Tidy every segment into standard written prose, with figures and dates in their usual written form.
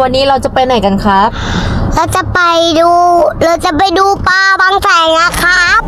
วันนี้เราจะไปไหนกันครับเราจะไปดูปลาบางแสนนะครับ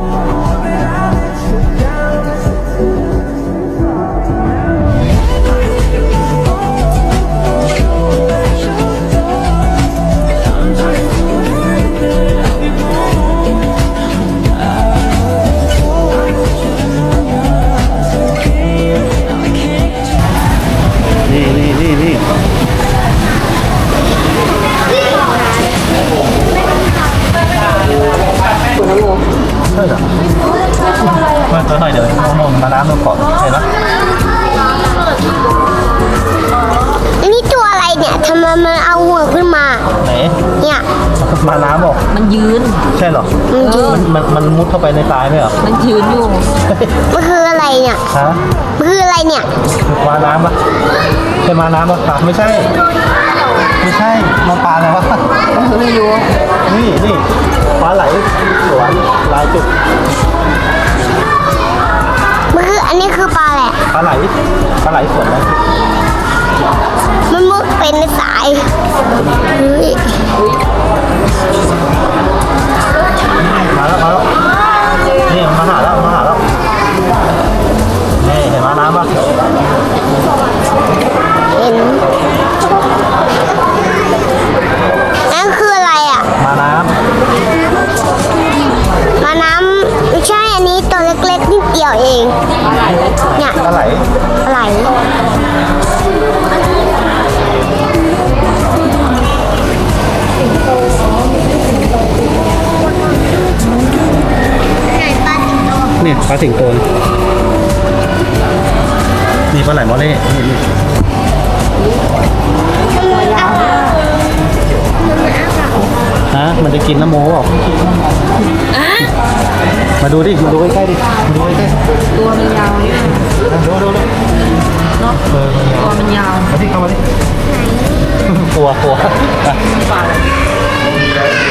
ใช่เหรอมาตัวหน่อยเดี๋ยวมองมาน้ำเราก่อนเห็นไหมอันนี้ตัวอะไรเนี่ยทำไมมันเอาหัวขึ้นมาไหนเนี่ยมาน้ำบอกมันยืนใช่เหรอมันมุดเข้าไปในทรายไหมเหรอมันยืนอยู่มันคืออะไรเนี่ยฮะมันคืออะไรเนี่ยมาน้ำปะใช่มาน้ำปะไม่ใช่มาปลาอะไรวะไม่รู้นี่ปลาไหลสวนลายจุดมันคืออันนี้คือปลาอะไรปลาไหลสวนนะมันมุดเป็นในสายมาแล้วนี่มาหาแล้วนี่เห็นมาน้ำปะเห็นนั่นคืออะไรอ่ะมาน้ำไม่ใช่อันนี้ตัวเล็กๆนิดเดียวเองเนี่ยปลาไหลเนี่ยปลาสิงโตนี่ปลาไหลมอเล่นี่ฮะมันจะกินน้ำโม้หรอมาดูใกล้ๆดิมาดูใกล้ๆตัวมันยาวนี่ดูเนาะตัวมันยาวมาที่เข้ามาดิกลัวปลา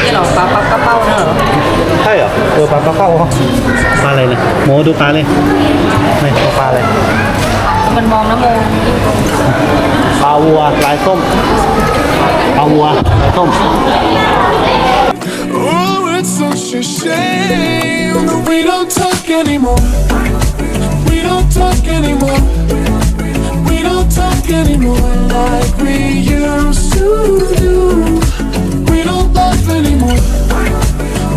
นี่หรอปลากระเป้าเนี่ยหรอใช่เหรอปลากระเป้าปลาอะไรเนี่ยโมดูปลาเลยไม่ปลาอะไรมันมองนะโมปลาวัวลายส้มปลาวัวลายส้มSuch a shame that we don't talk anymore. We don't talk anymore. We don't talk anymore like we used to do. We don't laugh anymore.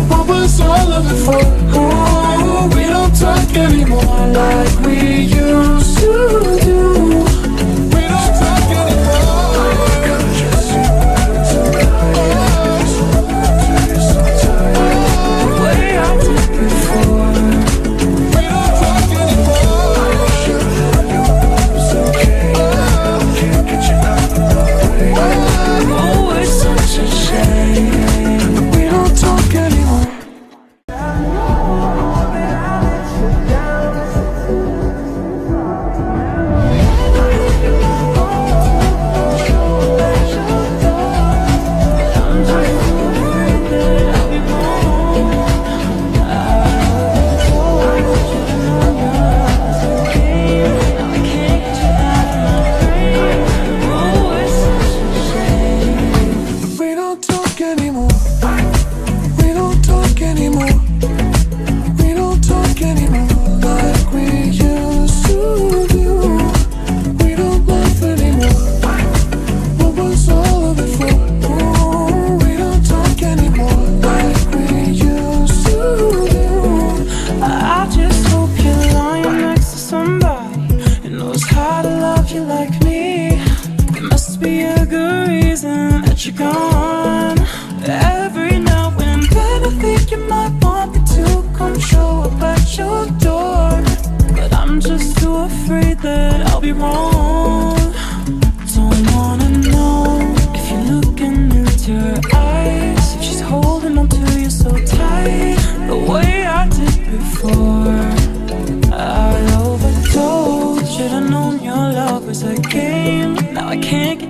What was all of it for? Oh, we don't talk anymore like we used to do. We don't talk anymore.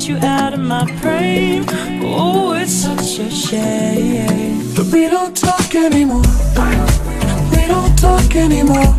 You out of my brain. Oh, it's such a shame that we don't talk anymore. We don't talk anymore.